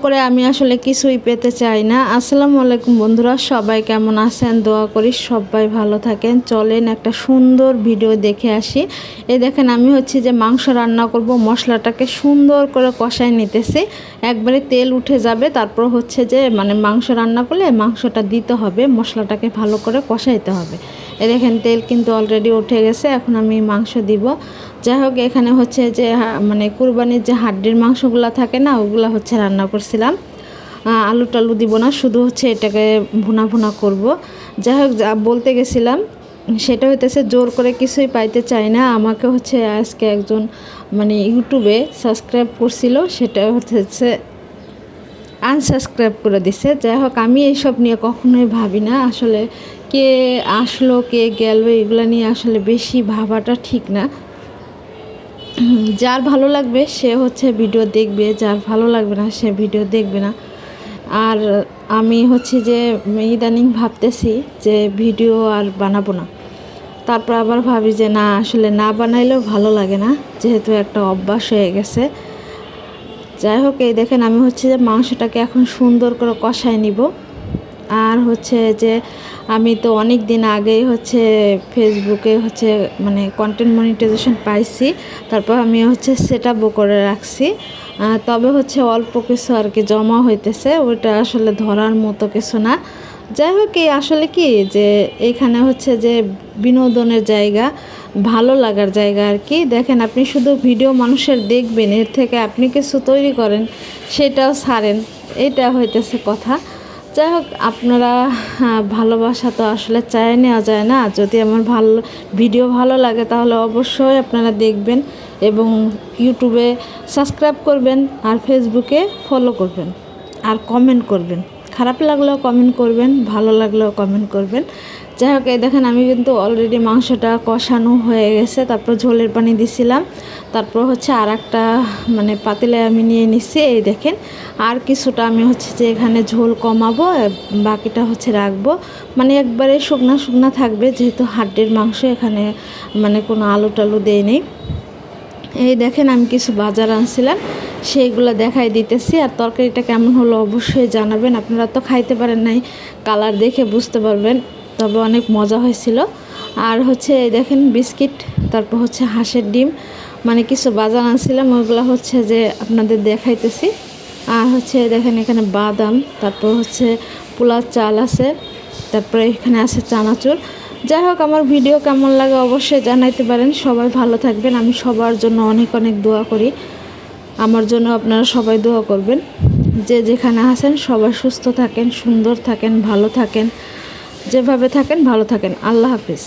করে আমি আসলে কিছুই পেতে চাই না। আসসালামু আলাইকুম বন্ধুরা, সবাই কেমন আছেন? দোয়া করি সবাই ভালো থাকেন। চলেন একটা সুন্দর ভিডিও দেখে আসি। এই দেখেন আমি হচ্ছে যে মাংস রান্না করব, মশলাটাকে সুন্দর করে কষাই নিতেছি, একবারে তেল উঠে যাবে। তারপর হচ্ছে যে মাংস রান্না করলে মাংসটা দিতে হবে, মশলাটাকে ভালো করে কষাইতে হবে। এই দেখেন তেল কিন্তু অলরেডি উঠে গেছে, এখন আমি মাংস দিব। যাই হোক, এখানে হচ্ছে যে কুরবানির যে হাড্ডির মাংসগুলো থাকে না, ওগুলো হচ্ছে রান্না করছিলাম। আলু টালু দিব না, শুধু হচ্ছে এটাকে ভুনা ভুনা করব। যাই হোক, যা বলতে গেছিলাম সেটা হইতেছে জোর করে কিছুই পাইতে চাই না। আমাকে হচ্ছে আজকে একজন ইউটিউবে সাবস্ক্রাইব করছিল, সেটা হচ্ছে আনসাবস্ক্রাইব করে দিছে। যাই হোক, আমি এইসব নিয়ে কখনোই ভাবি না। আসলে কে আসলো কে গেল এগুলো নিয়ে আসলে বেশি ভাবাটা ঠিক না। যার ভালো লাগবে সে হচ্ছে ভিডিও দেখবে, যার ভালো লাগবে না সে ভিডিও দেখবে না। আর আমি হচ্ছে যে ইদানিং ভাবতেছি যে ভিডিও আর বানাবো না। তারপর আবার ভাবি যে না, আসলে না বানাইলেও ভালো লাগে না, যেহেতু একটা অভ্যাস হয়ে গেছে। যাই হোক, এই দেখেন আমি হচ্ছে যে মাংসটাকে এখন সুন্দর করে কষায় নিব। আর হচ্ছে যে আমি তো অনেক দিন আগেই হচ্ছে ফেসবুকে হচ্ছে কন্টেন্ট মনিটাইজেশন পাইছি। তারপর আমি হচ্ছে সেট আপও করে রাখছি। তবে হচ্ছে অল্প কিছু আর কি জমা হইতেছে, ওইটা আসলে ধরার মতো কিছু না। যাই হোক, এই আসলে কি যে এখানে হচ্ছে যে বিনোদনের জায়গা, ভালো লাগার জায়গা আর কি। দেখেন, আপনি শুধু ভিডিও মানুষের দেখবেন, এর থেকে আপনি কিছু তৈরি করেন সেটাও ছাড়েন, এটা হইতেছে কথা। যাই হোক, আপনারা ভালোবাসা তো আসলে চায় নেওয়া যায় না। যদি আমার ভিডিও ভালো লাগে তাহলে অবশ্যই আপনারা দেখবেন এবং ইউটিউবে সাবস্ক্রাইব করবেন আর ফেসবুকে ফলো করবেন আর কমেন্ট করবেন। খারাপ লাগলেও কমেন্ট করবেন, ভালো লাগলেও কমেন্ট করবেন। যাই হোক, এই দেখেন আমি কিন্তু অলরেডি মাংসটা কষানো হয়ে গেছে। তারপর ঝোলের পানি দিছিলাম। তারপর হচ্ছে আর একটা পাতিলে আমি নিয়ে নিচ্ছি। এই দেখেন, আর কিছুটা আমি হচ্ছে যে এখানে ঝোল কমাবো, বাকিটা হচ্ছে রাখবো। একবারে শুকনা শুকনা থাকবে, যেহেতু হাড্ডির মাংস, এখানে কোনো আলু টালু দেই নেই। এই দেখেন আমি কিছু বাজার আনছিলাম, সেইগুলো দেখাই দিতেছি। আর তরকারিটা কেমন হলো অবশ্যই জানাবেন। আপনারা তো খাইতে পারেন নাই, কালার দেখে বুঝতে পারবেন, তবে অনেক মজা হয়েছিল। আর হচ্ছে এই দেখেন বিস্কিট, তারপর হচ্ছে হাঁসের ডিম, কিছু বাজার আনছিলাম, ওইগুলো হচ্ছে যে আপনাদের দেখাইতেছি। আর হচ্ছে দেখেন এখানে বাদাম, তারপর হচ্ছে পোলার চাল আছে, তারপরে এখানে আছে চানাচুর। যাই হোক, আমার ভিডিও কেমন লাগে অবশ্যই জানাইতে পারেন। সবাই ভালো থাকবেন, আমি সবার জন্য অনেক অনেক দোয়া করি। আমার জন্য আপনারা সবাই দোয়া করবেন। যে যেখানে আছেন সবাই সুস্থ থাকেন, সুন্দর থাকেন, ভালো থাকেন, যেভাবে থাকেন ভালো থাকেন। আল্লাহ হাফিজ।